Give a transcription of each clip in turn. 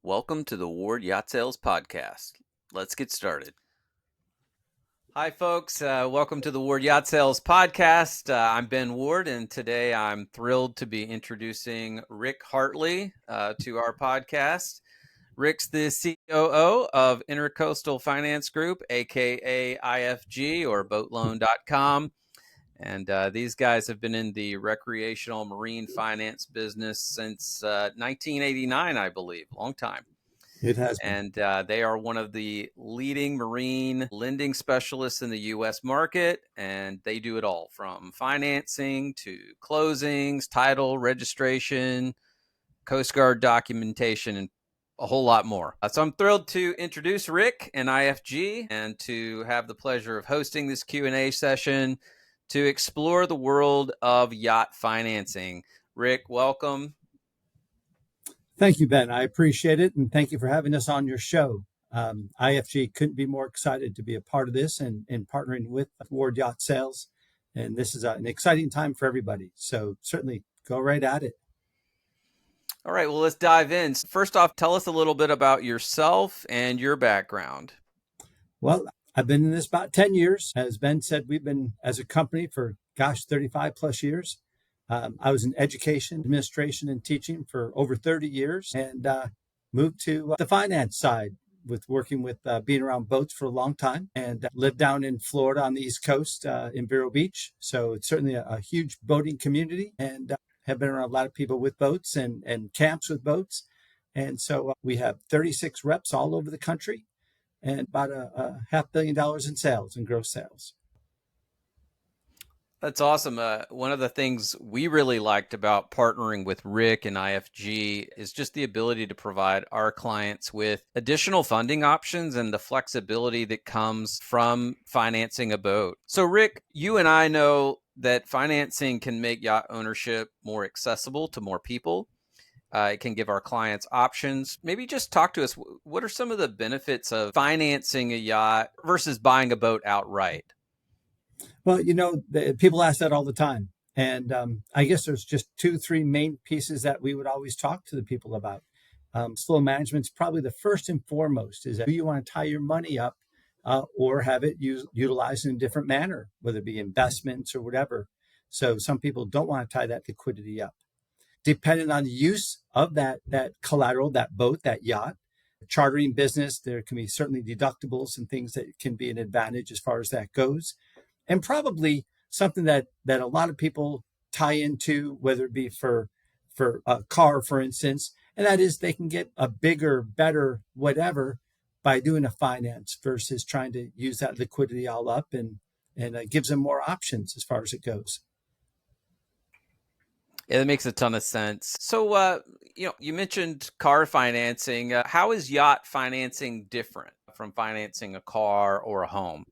Welcome to the Ward Yacht Sales podcast. Let's get started. Hi, folks. Welcome to the Ward Yacht Sales podcast. I'm Ben Ward, and today I'm thrilled to be introducing Rick Hartley to our podcast. Rick's the COO of Intercoastal Finance Group, aka IFG or boatloan.com. And these guys have been in the recreational marine finance business since 1989, I believe. Long time. It has been. And they are one of the leading marine lending specialists in the U.S. market. And they do it all from financing to closings, title, registration, Coast Guard documentation, and a whole lot more. So I'm thrilled to introduce Rick and IFG and to have the pleasure of hosting this Q&A session to explore the world of yacht financing. Rick, welcome. Thank you, Ben. I appreciate it. And thank you for having us on your show. IFG couldn't be more excited to be a part of this and partnering with Ward Yacht Sales. And this is an exciting time for everybody. So certainly go right at it. All right, well, let's dive in. First off, tell us a little bit about yourself and your background. Well, I've been in this about 10 years. As Ben said, we've been as a company for, 35 plus years. I was in education, administration, and teaching for over 30 years and moved to the finance side with working with being around boats for a long time and lived down in Florida on the East Coast in Vero Beach. So it's certainly a huge boating community and have been around a lot of people with boats and camps with boats. And so we have 36 reps all over the country and about a $500 million in sales and gross sales. That's awesome. One of the things we really liked about partnering with Rick and IFG is just the ability to provide our clients with additional funding options and the flexibility that comes from financing a boat. So, Rick, you and I know that financing can make yacht ownership more accessible to more people. It can give our clients options. Maybe just talk to us. What are some of the benefits of financing a yacht versus buying a boat outright? Well, people ask that all the time. And I guess there's just 2-3 main pieces that we would always talk to the people about. Flow management's probably the first and foremost is that do you want to tie your money up or have it utilized in a different manner, whether it be investments or whatever. So some people don't want to tie that liquidity up. Depending on the use of that collateral, that boat, that yacht, chartering business, there can be certainly deductibles and things that can be an advantage as far as that goes. And probably something that a lot of people tie into, whether it be for a car, for instance, and that is they can get a bigger, better, whatever by doing a finance versus trying to use that liquidity all up and gives them more options as far as it goes. Yeah, that makes a ton of sense. So, you mentioned car financing. How is yacht financing different from financing a car or a home?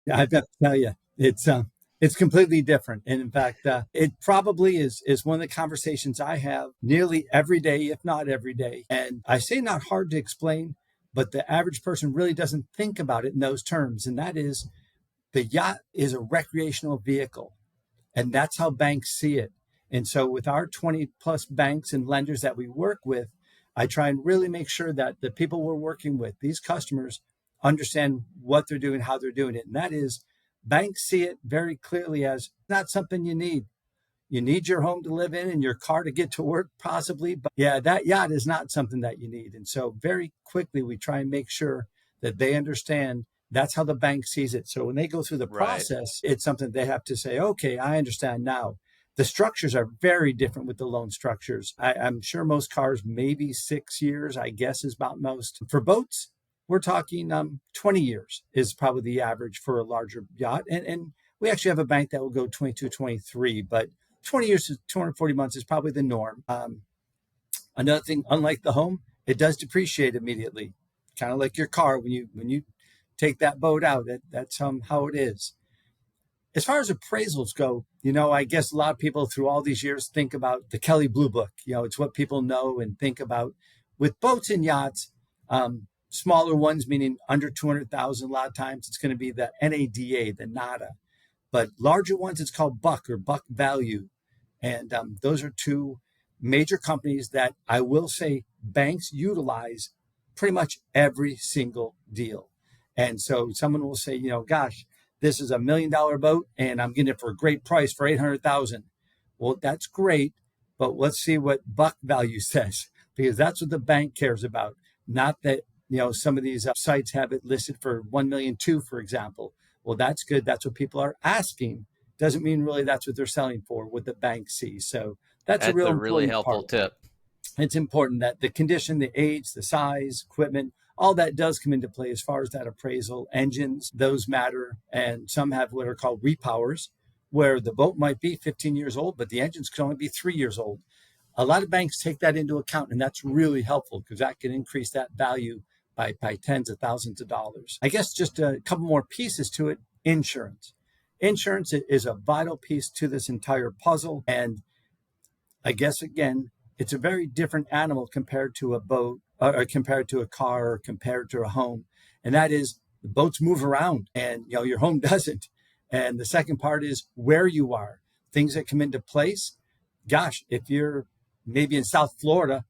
Yeah, I've got to tell you, it's completely different. And in fact, it probably is one of the conversations I have nearly every day, if not every day. And I say not hard to explain, but the average person really doesn't think about it in those terms. And that is the yacht is a recreational vehicle. And that's how banks see it. And so with our 20 plus banks and lenders that we work with, I try and really make sure that the people we're working with, these customers, understand what they're doing, how they're doing it. And that is, banks see it very clearly as not something you need. You need your home to live in and your car to get to work possibly. But yeah, that yacht is not something that you need. And so very quickly, we try and make sure that they understand that's how the bank sees it. So when they go through the process, it's something they have to say, okay, I understand now. The structures are very different with the loan structures. I'm sure most cars, maybe 6 years, I guess is about most. For boats, we're talking 20 years is probably the average for a larger yacht. And we actually have a bank that will go 22, 23, but 20 years to 240 months is probably the norm. Another thing, unlike the home, it does depreciate immediately, kind of like your car. When you take that boat out, that's how it is. As far as appraisals go, I guess a lot of people through all these years think about the Kelley Blue Book. It's what people know and think about. With boats and yachts, smaller ones, meaning under 200,000, a lot of times it's going to be the NADA, the NADA. But larger ones, it's called buck or buck value. And those are two major companies that I will say banks utilize pretty much every single deal. And so someone will say, gosh, this is $1 million boat and I'm getting it for a great price for 800,000. Well, that's great, but let's see what buck value says, because that's what the bank cares about. Not that, some of these sites have it listed for 1 million too, for example. Well, that's good. That's what people are asking. Doesn't mean really that's what they're selling for, what the bank sees. So that's a That's real a really important helpful part. tip. It's important that the condition, the age, the size, equipment, all that does come into play as far as that appraisal. Engines, those matter. And some have what are called repowers, where the boat might be 15 years old, but the engines could only be 3 years old. A lot of banks take that into account, and that's really helpful because that can increase that value by tens of thousands of dollars. I guess just a couple more pieces to it. Insurance. Insurance is a vital piece to this entire puzzle. And I guess, again, it's a very different animal compared to a boat or compared to a car or compared to a home. And that is the boats move around and your home doesn't. And the second part is where you are, things that come into place. Gosh, if you're maybe in South Florida,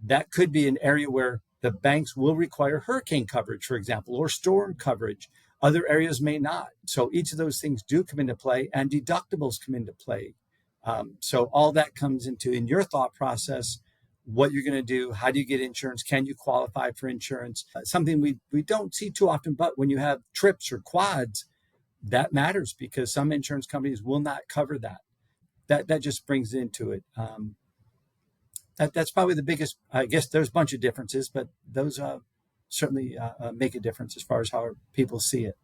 that could be an area where the banks will require hurricane coverage, for example, or storm coverage. Other areas may not. So each of those things do come into play, and deductibles come into play. So all that comes into in your thought process, what you're going to do, how do you get insurance, can you qualify for insurance? Something we don't see too often, but when you have trips or quads, that matters because some insurance companies will not cover that. That just brings into it. That's probably the biggest. I guess there's a bunch of differences, but those certainly make a difference as far as how people see it.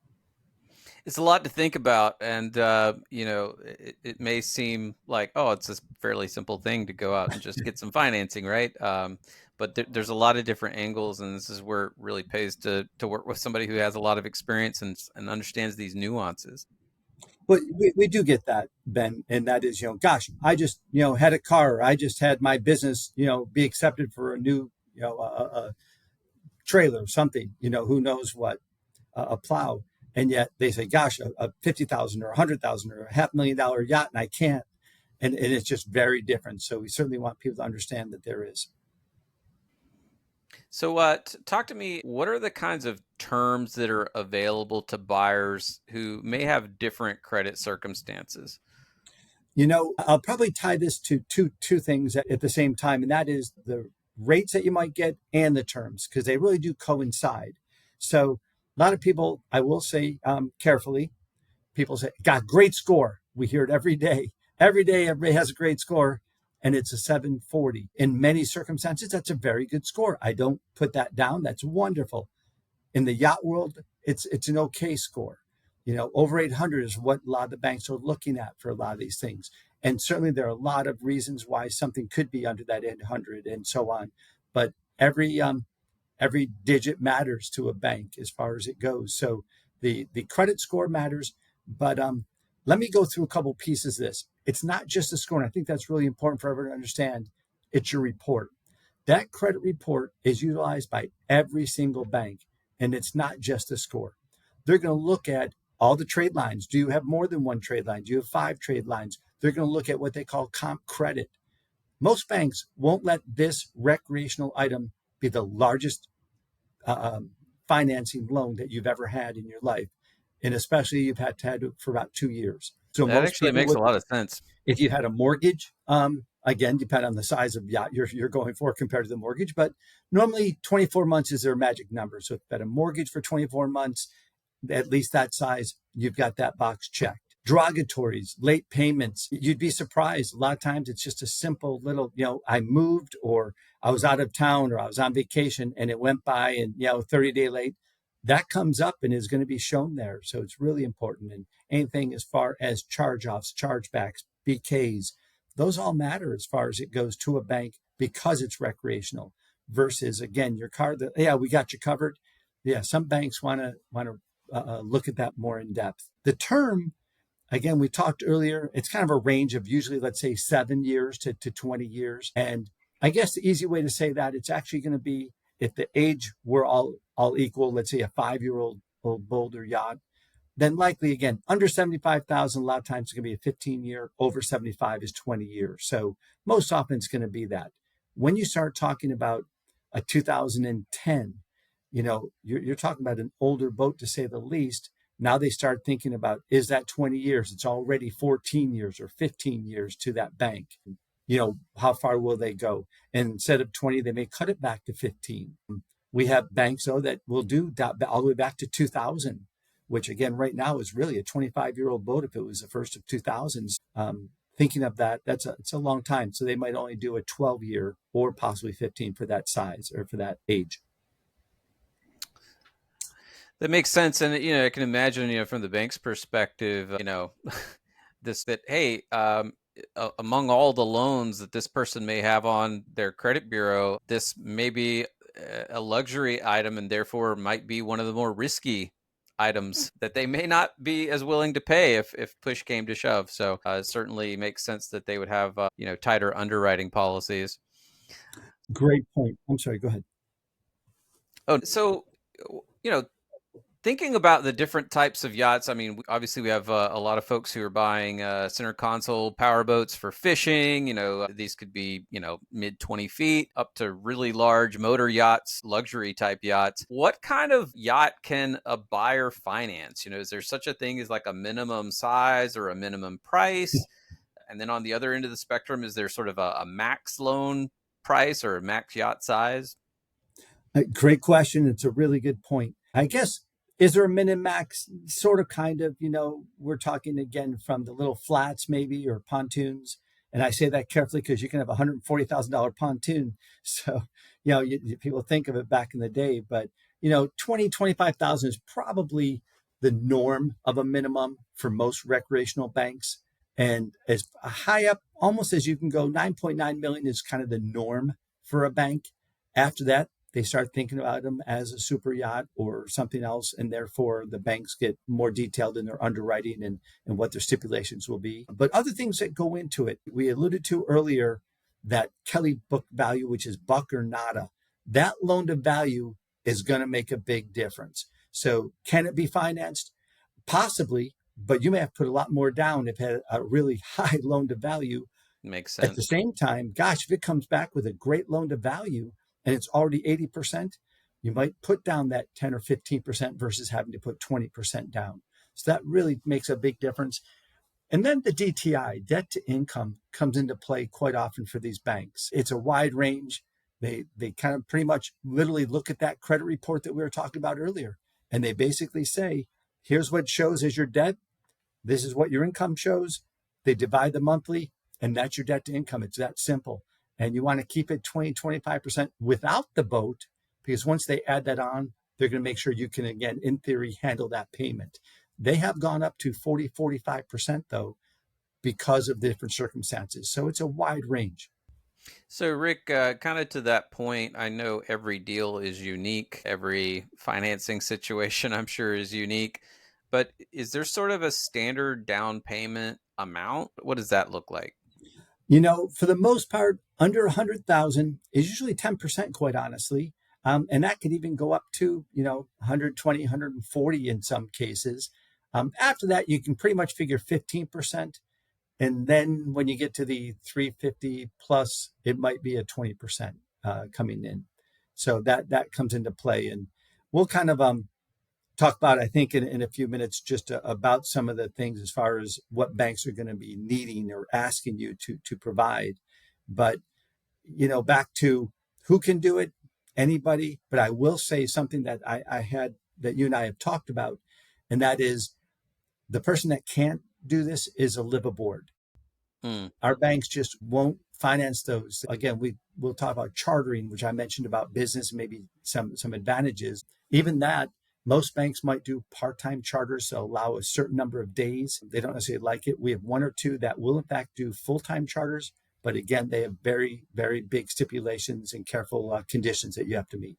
It's a lot to think about, and it may seem like, oh, it's a fairly simple thing to go out and just get some financing, right? But there's a lot of different angles, and this is where it really pays to work with somebody who has a lot of experience and understands these nuances. But we do get that, Ben, and that is, gosh, I just, had a car. I just had my business, be accepted for a new, a trailer or something, who knows what, a plow. And yet they say, gosh, a 50,000 or 100,000 or a $500,000 yacht, and I can't. And it's just very different. So we certainly want people to understand that there is. So talk to me, what are the kinds of terms that are available to buyers who may have different credit circumstances? I'll probably tie this to two things at the same time, and that is the rates that you might get and the terms, because they really do coincide. So a lot of people, I will say carefully, people say, got great score. We hear it every day. Every day, everybody has a great score, and it's a 740. In many circumstances, that's a very good score. I don't put that down. That's wonderful. In the yacht world, it's an okay score. Over 800 is what a lot of the banks are looking at for a lot of these things. And certainly there are a lot of reasons why something could be under that 800 and so on. But every digit matters to a bank as far as it goes. So the credit score matters. But let me go through a couple pieces of this. It's not just a score, and I think that's really important for everyone to understand. It's your report. That credit report is utilized by every single bank, and it's not just a score. They're going to look at all the trade lines. Do you have more than one trade line? Do you have 5 trade lines? They're going to look at what they call comp credit. Most banks won't let this recreational item be the largest financing loan that you've ever had in your life. And especially you've had to have it for about 2 years. So That most actually people makes a lot of sense. if you had a mortgage, again, depending on the size of yacht you're going for compared to the mortgage, but normally 24 months is their magic number. So if you had a mortgage for 24 months, at least that size, you've got that box checked. Derogatories, late payments, you'd be surprised. A lot of times it's just a simple little, I moved or I was out of town or I was on vacation and it went by and, 30-day late. That comes up and is going to be shown there. So it's really important. And anything as far as charge-offs, chargebacks, BKs, those all matter as far as it goes to a bank because it's recreational versus, again, your car, we got you covered. Yeah, some banks want to look at that more in depth. The term, again, we talked earlier, it's kind of a range of usually, let's say, 7 years to 20 years. And I guess the easy way to say that, it's actually going to be if the age were all equal, let's say a 5-year-old boat or yacht, then likely again under 75,000. A lot of times it's going to be a 15-year. Over 75 is 20 years. So most often it's going to be that. When you start talking about a 2010, you're talking about an older boat to say the least. Now they start thinking about, is that 20 years? It's already 14 years or 15 years to that bank. How far will they go? And instead of 20, they may cut it back to 15. We have banks, though, that will do that all the way back to 2000, which again, right now is really a 25-year-old boat if it was the first of 2000s. Thinking of that, it's a long time. So they might only do a 12-year or possibly 15 for that size or for that age. That makes sense. And, I can imagine, from the bank's perspective, hey, among all the loans that this person may have on their credit bureau, this may be a luxury item and therefore might be one of the more risky items that they may not be as willing to pay if push came to shove. So it certainly makes sense that they would have, tighter underwriting policies. Great point. I'm sorry, go ahead. Oh, so, thinking about the different types of yachts, I mean, obviously we have a lot of folks who are buying center console power boats for fishing. These could be, mid 20 feet up to really large motor yachts, luxury type yachts. What kind of yacht can a buyer finance? Is there such a thing as like a minimum size or a minimum price? And then on the other end of the spectrum, is there sort of a max loan price or a max yacht size? Great question. It's a really good point. I guess, is there a min max? Sort of, kind of, we're talking again from the little flats maybe or pontoons. And I say that carefully because you can have a $140,000 pontoon. So, people think of it back in the day, but, 20, 25,000 is probably the norm of a minimum for most recreational banks. And as high up almost as you can go, 9.9 million is kind of the norm for a bank. After that, they start thinking about them as a super yacht or something else, and therefore the banks get more detailed in their underwriting and what their stipulations will be. But other things that go into it, we alluded to earlier that Kelly book value, which is buck or nada, that loan to value is going to make a big difference. So can it be financed? Possibly, but you may have put a lot more down if it had a really high loan to value. Makes At the sense. same time, gosh, if it comes back with a great loan to value and it's already 80%, you might put down that 10 or 15% versus having to put 20% down. So that really makes a big difference. And then the DTI, debt to income, comes into play quite often for these banks. It's a wide range. They kind of pretty much literally look at that credit report that we were talking about earlier. And they basically say, here's what shows as your debt. This is what your income shows. They divide the monthly, and that's your debt to income. It's that simple. And you want to keep it 20, 25% without the boat, because once they add that on, they're going to make sure you can, again, in theory, handle that payment. They have gone up to 40, 45%, though, because of the different circumstances. So it's a wide range. So, Rick, kind of to that point, I know every deal is unique. Every financing situation, I'm sure, is unique. But is there sort of a standard down payment amount? What does that look like? For the most part, under 100,000 is usually 10%, quite honestly. And that could even go up to, 120, 140 in some cases. After that, you can pretty much figure 15%. And then when you get to the 350 plus, it might be a 20% coming in. So that comes into play. And we'll kind of talk about, I think, in a few minutes, just about some of the things as far as what banks are going to be needing or asking you to provide. But, back to who can do it, anybody. But I will say something that I had that you and I have talked about, and that is the person that can't do this is a live aboard. Hmm. Our banks just won't finance those. Again, we'll talk about chartering, which I mentioned about business, maybe some advantages. Even that, most banks might do part-time charters, so allow a certain number of days. They don't necessarily like it. We have one or two that will in fact do full-time charters, but again, they have very, very big stipulations and careful conditions that you have to meet.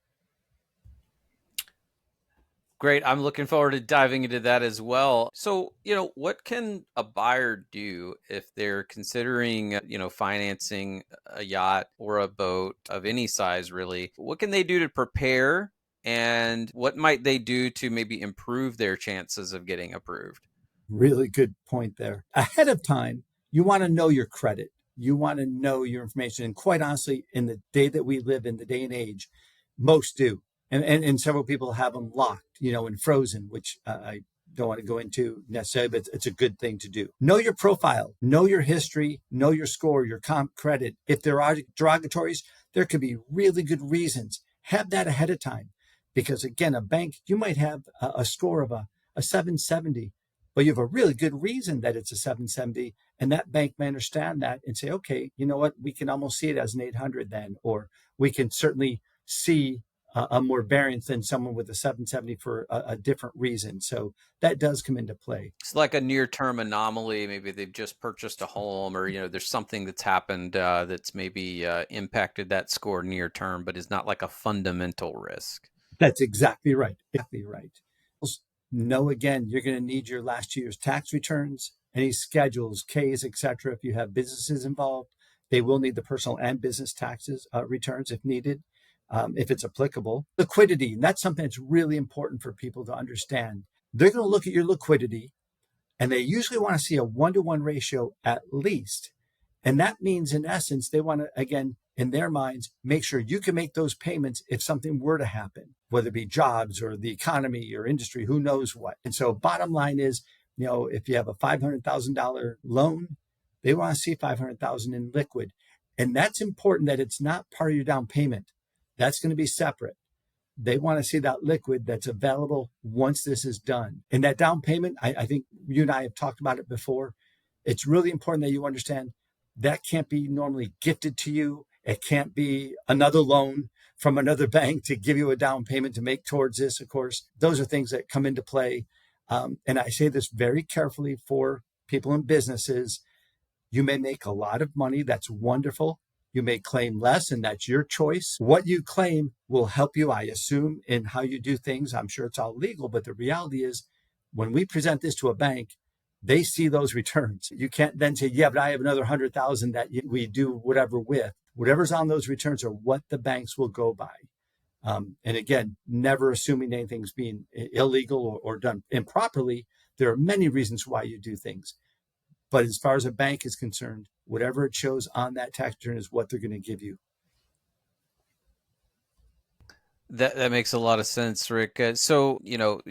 Great. I'm looking forward to diving into that as well. So, what can a buyer do if they're considering, financing a yacht or a boat of any size, really? What can they do to prepare? and what might they do to maybe improve their chances of getting approved? Really good point there. Ahead of time, you want to know your credit. You want to know your information. And quite honestly, in the day that we live in, the day and age, most do. And several people have them locked, and frozen, which I don't want to go into necessarily, but it's a good thing to do. Know your profile, know your history, know your score, your comp credit. If there are derogatories, there could be really good reasons. Have that ahead of time. Because again, a bank, you might have a score of a 770, but you have a really good reason that it's a 770, and that bank may understand that and say, okay, you know what, we can almost see it as an 800 then, or we can certainly see a more variance than someone with a 770 for a different reason. So that does come into play. It's like a near-term anomaly. Maybe they've just purchased a home, or there's something that's happened that's maybe impacted that score near term, but is not like a fundamental risk. That's exactly right. Exactly right. Know again, you're going to need your last year's tax returns, any schedules, Ks, etc. If you have businesses involved, they will need the personal and business taxes returns if needed, if it's applicable. Liquidity, and that's something that's really important for people to understand. They're going to look at your liquidity, and they usually want to see a 1-to-1 ratio at least. And that means, in essence, they want to, again, in their minds, make sure you can make those payments if something were to happen, whether it be jobs or the economy or industry, who knows what. And so bottom line is, if you have a $500,000 loan, they want to see $500,000 in liquid. And that's important, that it's not part of your down payment. That's going to be separate. They want to see that liquid that's available once this is done. And that down payment, I think you and I have talked about it before. It's really important that you understand that can't be normally gifted to you. It can't be another loan from another bank to give you a down payment to make towards this, of course. Those are things that come into play. And I say this very carefully for people in businesses. You may make a lot of money. That's wonderful. You may claim less, and that's your choice. What you claim will help you, I assume, in how you do things. I'm sure it's all legal, but the reality is when we present this to a bank, they see those returns. You can't then say, yeah, but I have another 100,000 that we do whatever with. Whatever's on those returns are what the banks will go by. And again, never assuming anything's being illegal or done improperly. There are many reasons why you do things. But as far as a bank is concerned, whatever it shows on that tax return is what they're going to give you. That makes a lot of sense, Rick. So,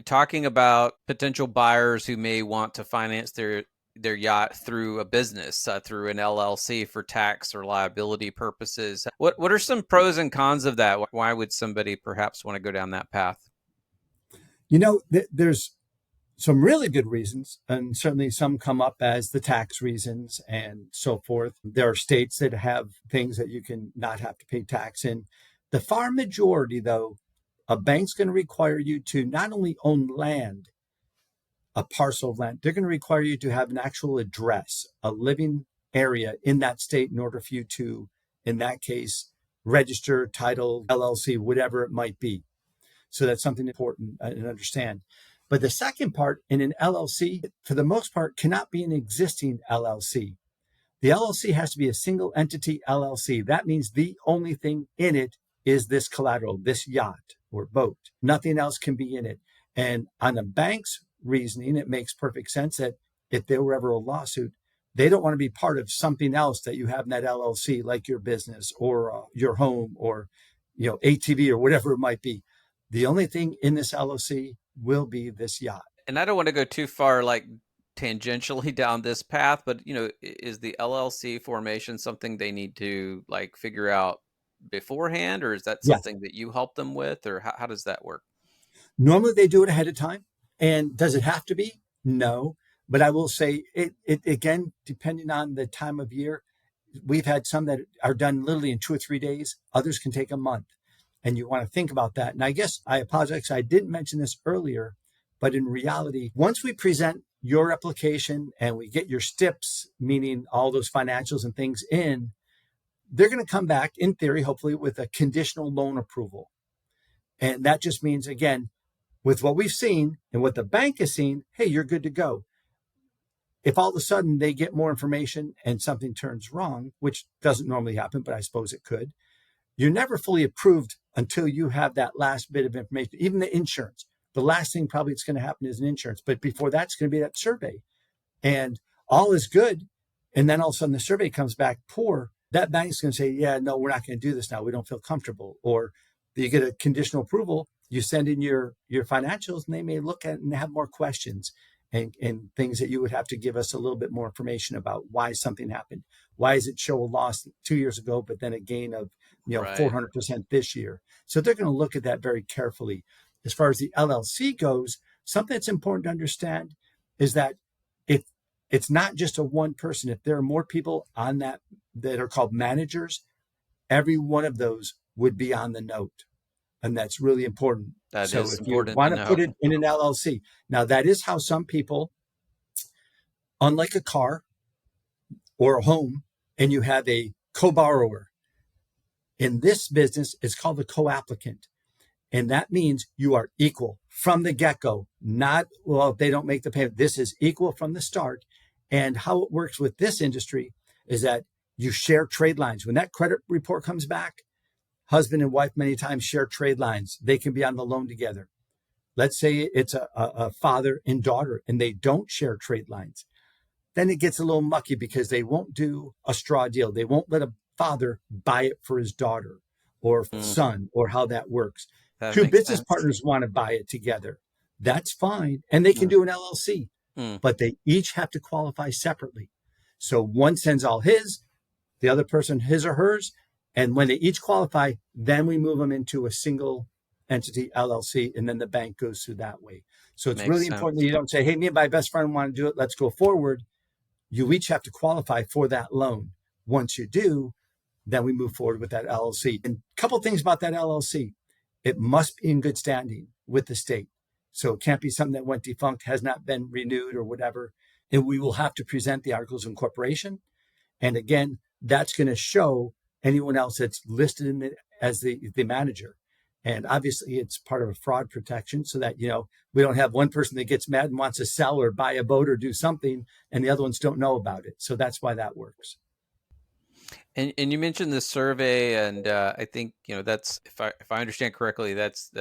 talking about potential buyers who may want to finance their yacht through a business, through an LLC for tax or liability purposes. What are some pros and cons of that? Why would somebody perhaps want to go down that path? There's some really good reasons, and certainly some come up as the tax reasons and so forth. There are states that have things that you can not have to pay tax in. The far majority, though, a bank's going to require you to not only own land, a parcel of land, they're going to require you to have an actual address, a living area in that state in order for you to, in that case, register, title, LLC, whatever it might be. So that's something important to understand. But the second part, in an LLC, for the most part, cannot be an existing LLC. The LLC has to be a single entity LLC. That means the only thing in it is this collateral, this yacht or boat. Nothing else can be in it. And on the bank's reasoning, it makes perfect sense that if there were ever a lawsuit, they don't want to be part of something else that you have in that LLC, like your business or your home or ATV or whatever it might be. The only thing in this LLC will be this yacht. And I don't want to go too far, like tangentially down this path, but is the LLC formation something they need to figure out beforehand, or is that something that you help them with, or how does that work? Normally they do it ahead of time. And does it have to be? No. But I will say it again, depending on the time of year, we've had some that are done literally in 2 or 3 days. Others can take a month. And you want to think about that. And I guess I apologize, I didn't mention this earlier, but in reality, once we present your application and we get your STIPs, meaning all those financials and things in, they're going to come back, in theory, hopefully, with a conditional loan approval. And that just means, again, with what we've seen and what the bank has seen, hey, you're good to go. If all of a sudden they get more information and something turns wrong, which doesn't normally happen, but I suppose it could, you're never fully approved until you have that last bit of information. Even the insurance, the last thing probably that's going to happen is an insurance, but before that's going to be that survey. And all is good. And then all of a sudden the survey comes back poor. That bank's going to say, yeah, no, we're not going to do this now. We don't feel comfortable. Or you get a conditional approval, you send in your financials, and they may look at it and have more questions and things that you would have to give us a little bit more information about why something happened. Why does it show a loss 2 years ago, but then a gain of 400% this year? So they're going to look at that very carefully. As far as the LLC goes, something that's important to understand is that if it's not just a one person, if there are more people on that are called managers, every one of those would be on the note. And that's really important. That so is if important you want to to put know. it in an LLC, now that is how some people, unlike a car or a home, and you have a co-borrower, in this business, it's called a co-applicant. And that means you are equal from the get-go, not, well, if they don't make the payment. This is equal from the start. And how it works with this industry is that you share trade lines. When that credit report comes back, husband and wife many times share trade lines. They can be on the loan together. Let's say it's a father and daughter, and they don't share trade lines. Then it gets a little mucky because they won't do a straw deal. They won't let a father buy it for his daughter or son, or how that works. That Two makes business sense. partners want to buy it together. That's fine. And they can do an LLC, but they each have to qualify separately. So one sends all his, the other person his or hers. And when they each qualify, then we move them into a single entity LLC, and then the bank goes through that way. So it's Makes really sense. important that you don't say, hey, me and my best friend want to do it. Let's go forward. You each have to qualify for that loan. Once you do, then we move forward with that LLC. And a couple of things about that LLC. It must be in good standing with the state. So it can't be something that went defunct, has not been renewed or whatever. And we will have to present the articles of incorporation. And again, that's going to show anyone else that's listed in it as the manager. And obviously it's part of a fraud protection so that, we don't have one person that gets mad and wants to sell or buy a boat or do something and the other ones don't know about it. So that's why that works. And you mentioned the survey, and I think that's, if I understand correctly, that's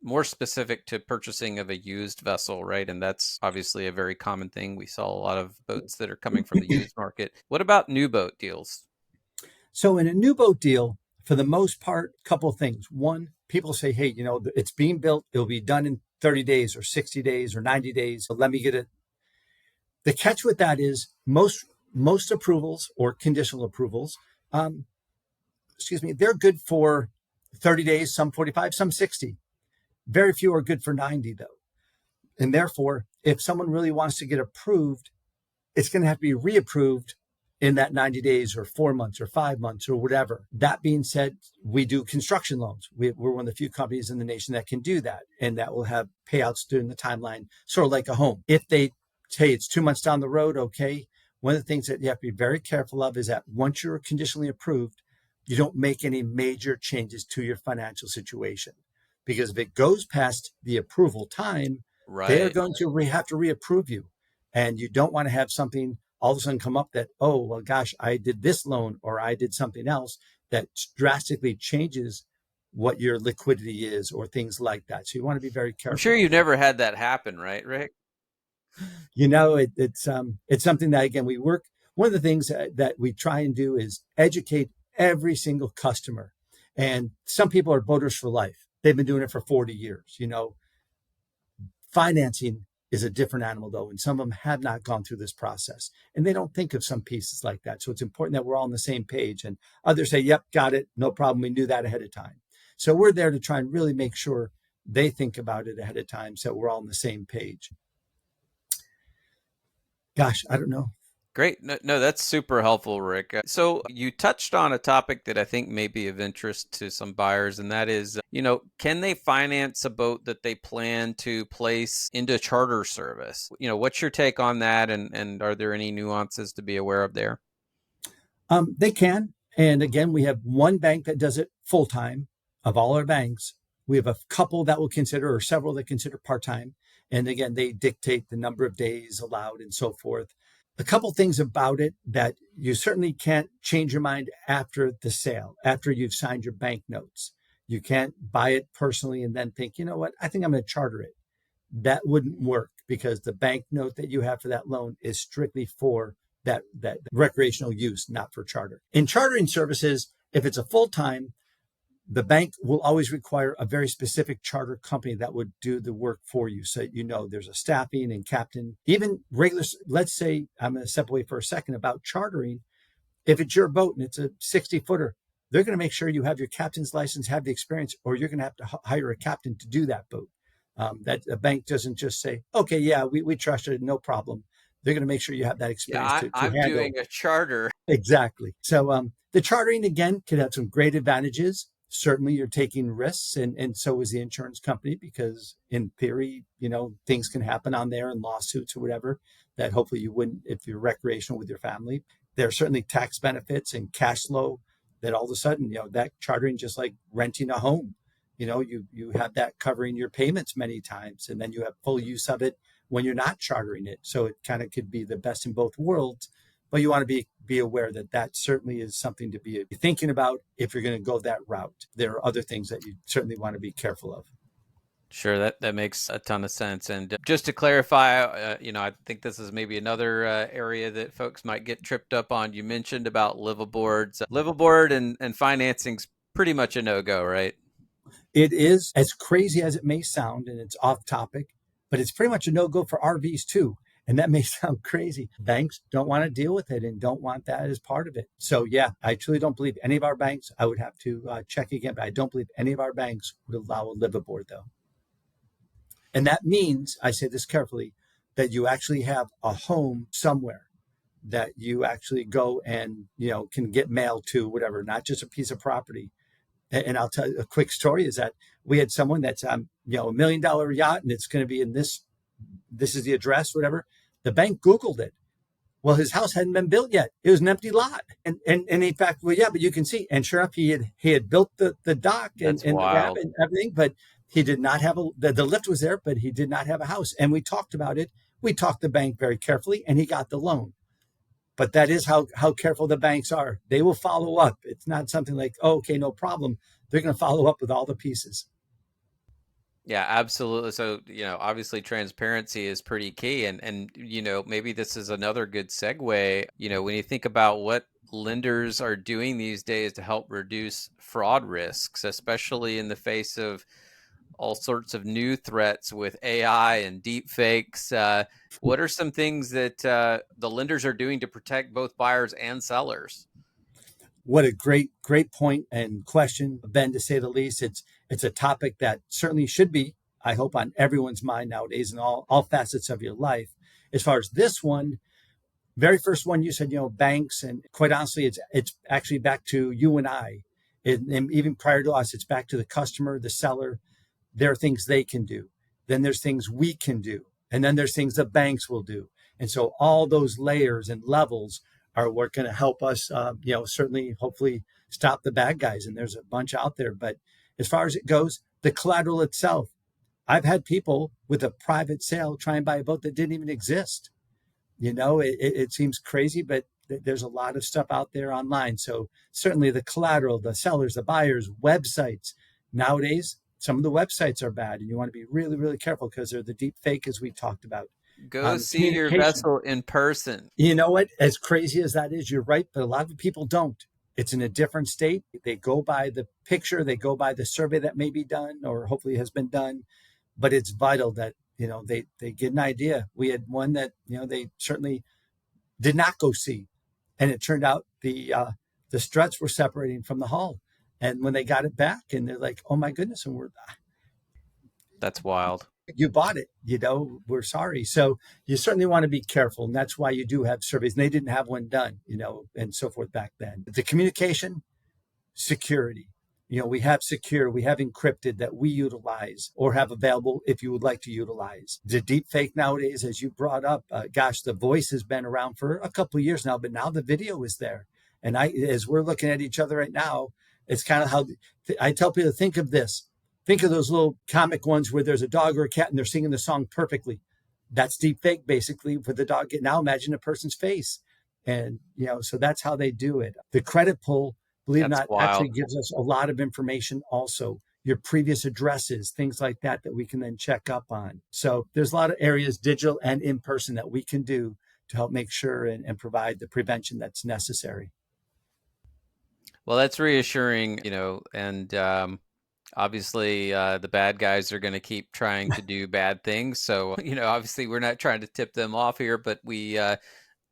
more specific to purchasing of a used vessel, right? And that's obviously a very common thing. We saw a lot of boats that are coming from the used market. What about new boat deals? So in a new boat deal, for the most part, a couple of things. One, people say, hey, it's being built. It'll be done in 30 days or 60 days or 90 days. So let me get it. The catch with that is most approvals or conditional approvals, they're good for 30 days, some 45, some 60. Very few are good for 90, though. And therefore, if someone really wants to get approved, it's going to have to be reapproved in that 90 days or 4 months or 5 months or whatever. That being said, we do construction loans. We're one of the few companies in the nation that can do that. And that will have payouts during the timeline, sort of like a home. If they say it's 2 months down the road, okay. One of the things that you have to be very careful of is that once you're conditionally approved, you don't make any major changes to your financial situation. Because if it goes past the approval time, they're going to have to reapprove you. And you don't want to have something all of a sudden come up that, oh, well, gosh, I did this loan or I did something else that drastically changes what your liquidity is or things like that. So you want to be very careful. I'm sure you've never had that happen, right, Rick? It's something that, again, we work. One of the things that we try and do is educate every single customer. And some people are boaters for life. They've been doing it for 40 years. Financing is a different animal, though, and some of them have not gone through this process, and they don't think of some pieces like that. So it's important that we're all on the same page, and others say, yep, got it, no problem. We knew that ahead of time. So we're there to try and really make sure they think about it ahead of time so we're all on the same page. Gosh, I don't know. Great. No, that's super helpful, Rick. So you touched on a topic that I think may be of interest to some buyers, and that is, can they finance a boat that they plan to place into charter service? What's your take on that? And are there any nuances to be aware of there? They can. And again, we have one bank that does it full time of all our banks. We have a couple that will consider, or several that consider part-time. And again, they dictate the number of days allowed and so forth. A couple things about it that you certainly can't change your mind after the sale, after you've signed your bank notes. You can't buy it personally and then think, you know what, I think I'm going to charter it. That wouldn't work because the bank note that you have for that loan is strictly for that recreational use, not for charter. In chartering services, if it's a full-time, the bank will always require a very specific charter company that would do the work for you. So, there's a staffing and captain, even regular. Let's say I'm going to step away for a second about chartering. If it's your boat and it's a 60 footer, they're going to make sure you have your captain's license, have the experience, or you're going to have to hire a captain to do that boat. That a bank doesn't just say, okay, yeah, we trust it, no problem. They're going to make sure you have that experience Yeah, to I'm handle. doing a charter. Exactly. So the chartering, again, could have some great advantages. Certainly you're taking risks, and so is the insurance company, because in theory, things can happen on there and lawsuits or whatever that hopefully you wouldn't if you're recreational with your family. There are certainly tax benefits and cash flow that all of a sudden, that chartering, just like renting a home, you have that covering your payments many times, and then you have full use of it when you're not chartering it. So it kind of could be the best in both worlds. But you want to be aware that certainly is something to be thinking about if you're going to go that route. There are other things that you certainly want to be careful of. Sure, that makes a ton of sense. And just to clarify, I think this is maybe another area that folks might get tripped up on. You mentioned about liveaboards. Liveaboard and financing's pretty much a no-go, right? It is, as crazy as it may sound, and it's off topic, but it's pretty much a no-go for RVs too. And that may sound crazy. Banks don't want to deal with it and don't want that as part of it. So yeah, I truly don't believe any of our banks, I would have to check again, but I don't believe any of our banks would allow a liveaboard though. And that means, I say this carefully, that you actually have a home somewhere that you actually go and, can get mail to, whatever, not just a piece of property. And I'll tell you a quick story is that we had someone that's, $1 million yacht, and it's going to be in this is the address, whatever. The bank Googled it. Well, his house hadn't been built yet. It was an empty lot. And in fact, well, yeah, but you can see, and sure enough, he had built the dock and the ramp and everything, but he did not have the lift was there, but he did not have a house. And we talked about it. We talked the bank very carefully, and he got the loan. But that is how careful the banks are. They will follow up. It's not something like, oh, okay, no problem. They're going to follow up with all the pieces. Yeah, absolutely. So, obviously transparency is pretty key. And maybe this is another good segue. When you think about what lenders are doing these days to help reduce fraud risks, especially in the face of all sorts of new threats with AI and deep fakes. What are some things that the lenders are doing to protect both buyers and sellers? What a great point and question, Ben, to say the least. It's a topic that certainly should be, I hope, on everyone's mind nowadays in all facets of your life. As far as this one, very first one, you said, banks, and quite honestly, it's actually back to you and I. And even prior to us, it's back to the customer, the seller. There are things they can do. Then there's things we can do. And then there's things the banks will do. And so all those layers and levels are what going to help us, certainly, hopefully stop the bad guys. And there's a bunch out there. But as far as it goes, the collateral itself, I've had people with a private sale try and buy a boat that didn't even exist. It seems crazy, but there's a lot of stuff out there online. So certainly the collateral, the sellers, the buyers, websites. Nowadays, some of the websites are bad, and you want to be really, really careful because they're the deep fake, as we talked about. Go see your vessel in person. You know what? As crazy as that is, you're right, but a lot of people don't. It's in a different state. They go by the picture, they go by the survey that may be done or hopefully has been done. But it's vital that, they get an idea. We had one that, they certainly did not go see. And it turned out the struts were separating from the hull. And when they got it back, and they're like, oh my goodness, and that's wild. You bought it, we're sorry. So you certainly want to be careful. And that's why you do have surveys. And they didn't have one done, and so forth back then. The communication, security. We have secure, we have encrypted that we utilize or have available if you would like to utilize. The deep fake nowadays, as you brought up, the voice has been around for a couple of years now, but now the video is there. And as we're looking at each other right now, it's kind of how I tell people to think of this. Think of those little comic ones where there's a dog or a cat and they're singing the song perfectly. That's deep fake, basically, for the dog. Now imagine a person's face. And, so that's how they do it. The credit pull, believe it or That's not, actually wild. gives us a lot of information also. Your previous addresses, things like that, that we can then check up on. So there's a lot of areas, digital and in person, that we can do to help make sure and provide the prevention that's necessary. Well, that's reassuring, and obviously the bad guys are going to keep trying to do bad things. So, obviously we're not trying to tip them off here, but we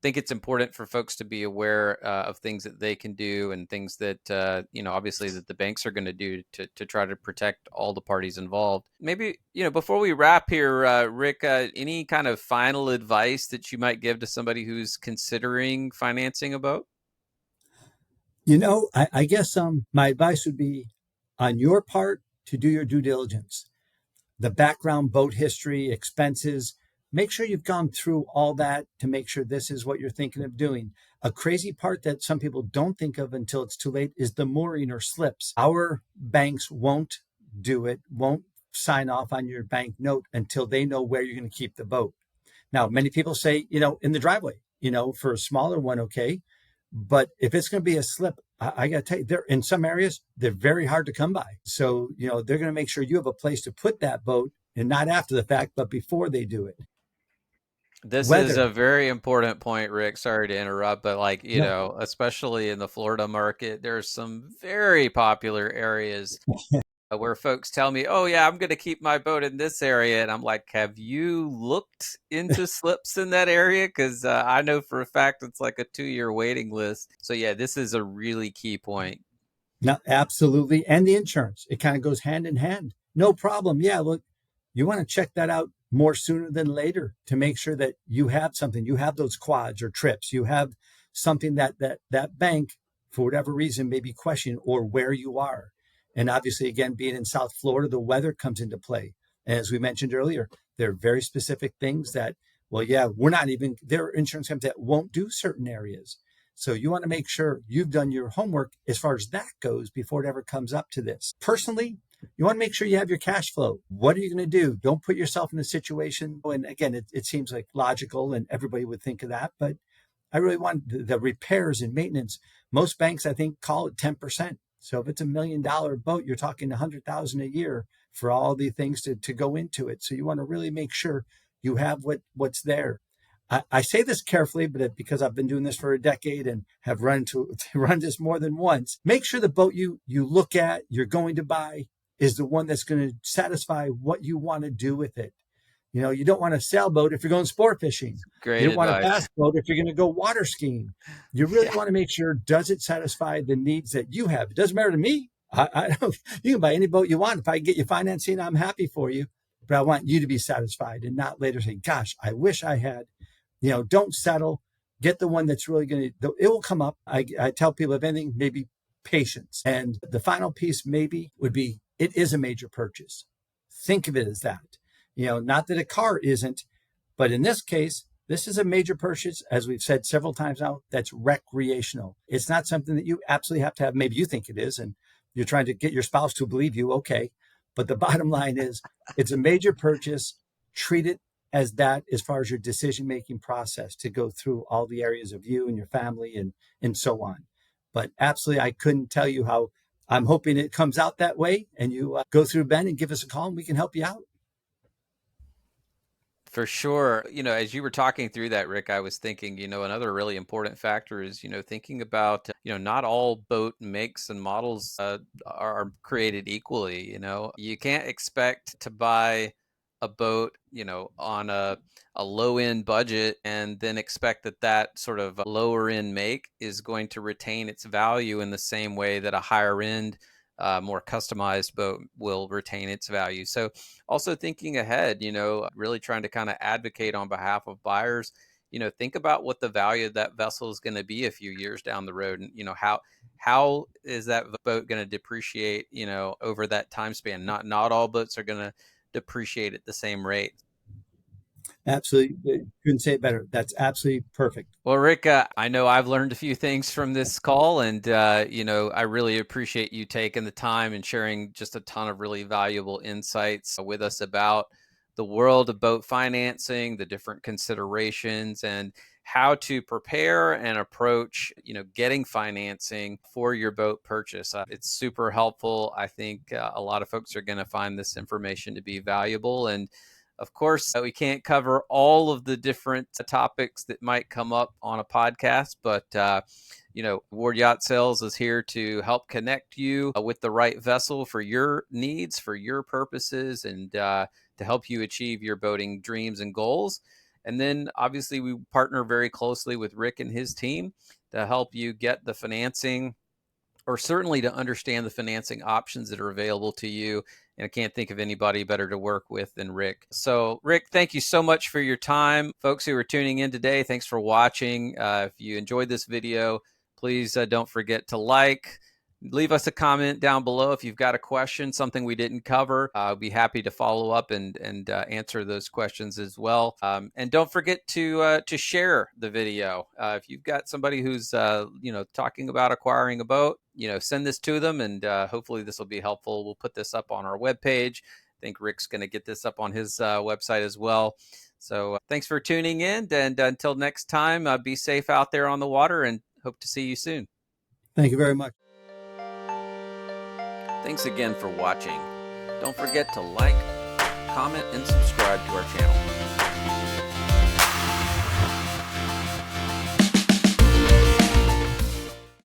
think it's important for folks to be aware of things that they can do and things that, obviously that the banks are going to do to try to protect all the parties involved. Maybe, before we wrap here, Rick, any kind of final advice that you might give to somebody who's considering financing a boat? I guess my advice would be on your part to do your due diligence, the background, boat history, expenses. Make sure you've gone through all that to make sure this is what you're thinking of doing. A crazy part that some people don't think of until it's too late is the mooring or slips. Our banks won't do it, won't sign off on your bank note until they know where you're going to keep the boat. Now, many people say, in the driveway, for a smaller one, okay. But if it's going to be a slip, I got to tell you, they're in some areas, they're very hard to come by. So, they're going to make sure you have a place to put that boat, and not after the fact, but before they do it. This is Weather. a very important point, Rick. Sorry to interrupt, but No. especially in the Florida market, there's some very popular areas where folks tell me, "Oh yeah, I'm going to keep my boat in this area," and I'm like, "Have you looked into slips in that area? Because I know for a fact it's like a 2-year waiting list." So yeah, this is a really key point. No, absolutely. And the insurance, it kind of goes hand in hand. No problem. Yeah, look, you want to check that out more sooner than later to make sure that you have something. You have those quads or trips. You have something that bank, for whatever reason, may be questioning, or where you are. And obviously, again, being in South Florida, the weather comes into play. And as we mentioned earlier, there are very specific things that, well, yeah, we're not even, there are insurance companies that won't do certain areas. So you want to make sure you've done your homework as far as that goes before it ever comes up to this. Personally, you want to make sure you have your cash flow. What are you going to do? Don't put yourself in a situation. And again, it seems like logical and everybody would think of that, but I really want the repairs and maintenance. Most banks, I think, call it 10%. So if it's $1 million boat, you're talking 100,000 a year for all the things to go into it. So you want to really make sure you have what's there. I say this carefully, but because I've been doing this for a decade and have run this more than once, make sure the boat you look at, you're going to buy, is the one that's going to satisfy what you want to do with it. You don't want a sailboat if you're going sport fishing. You Great don't want a advice. bass boat if you're going to go water skiing. You really Yeah. want to make sure, does it satisfy the needs that you have? It doesn't matter to me. I don't, you can buy any boat you want. If I can get you financing, I'm happy for you. But I want you to be satisfied and not later say, gosh, I wish I had. Don't settle. Get the one that's really going to, it will come up. I tell people, if anything, maybe patience. And the final piece maybe would be, it is a major purchase. Think of it as that. Not that a car isn't, but in this case, this is a major purchase, as we've said several times now, that's recreational. It's not something that you absolutely have to have. Maybe you think it is, and you're trying to get your spouse to believe you. Okay. But the bottom line is, it's a major purchase. Treat it as that, as far as your decision-making process, to go through all the areas of you and your family and so on. But absolutely, I couldn't tell you how. I'm hoping it comes out that way, and you go through Ben and give us a call and we can help you out. For sure. As you were talking through that, Rick, I was thinking, another really important factor is, thinking about, not all boat makes and models are created equally. You can't expect to buy a boat, on a low end budget and then expect that sort of lower end make is going to retain its value in the same way that a higher end, more customized boat will retain its value. So, also thinking ahead, really trying to kind of advocate on behalf of buyers, think about what the value of that vessel is going to be a few years down the road. And, how is that boat going to depreciate, over that time span? Not all boats are going to depreciate at the same rate. Absolutely. Couldn't say it better. That's absolutely perfect. Well, Rick, I know I've learned a few things from this call, and I really appreciate you taking the time and sharing just a ton of really valuable insights with us about the world of boat financing, the different considerations, and how to prepare and approach, getting financing for your boat purchase. It's super helpful. I think a lot of folks are going to find this information to be valuable. And of course, we can't cover all of the different topics that might come up on a podcast, but Ward Yacht Sales is here to help connect you with the right vessel for your needs, for your purposes, and to help you achieve your boating dreams and goals. And then obviously we partner very closely with Rick and his team to help you get the financing, or certainly to understand the financing options that are available to you. And I can't think of anybody better to work with than Rick. So Rick, thank you so much for your time. Folks who are tuning in today, thanks for watching. If you enjoyed this video, please don't forget to leave us a comment down below if you've got a question, something we didn't cover. I'll be happy to follow up and answer those questions as well. And don't forget to share the video. If you've got somebody who's talking about acquiring a boat, send this to them, and hopefully this will be helpful. We'll put this up on our webpage. I think Rick's going to get this up on his website as well. So thanks for tuning in, and until next time, be safe out there on the water, and hope to see you soon. Thank you very much. Thanks again for watching. Don't forget to like, comment, and subscribe to our channel.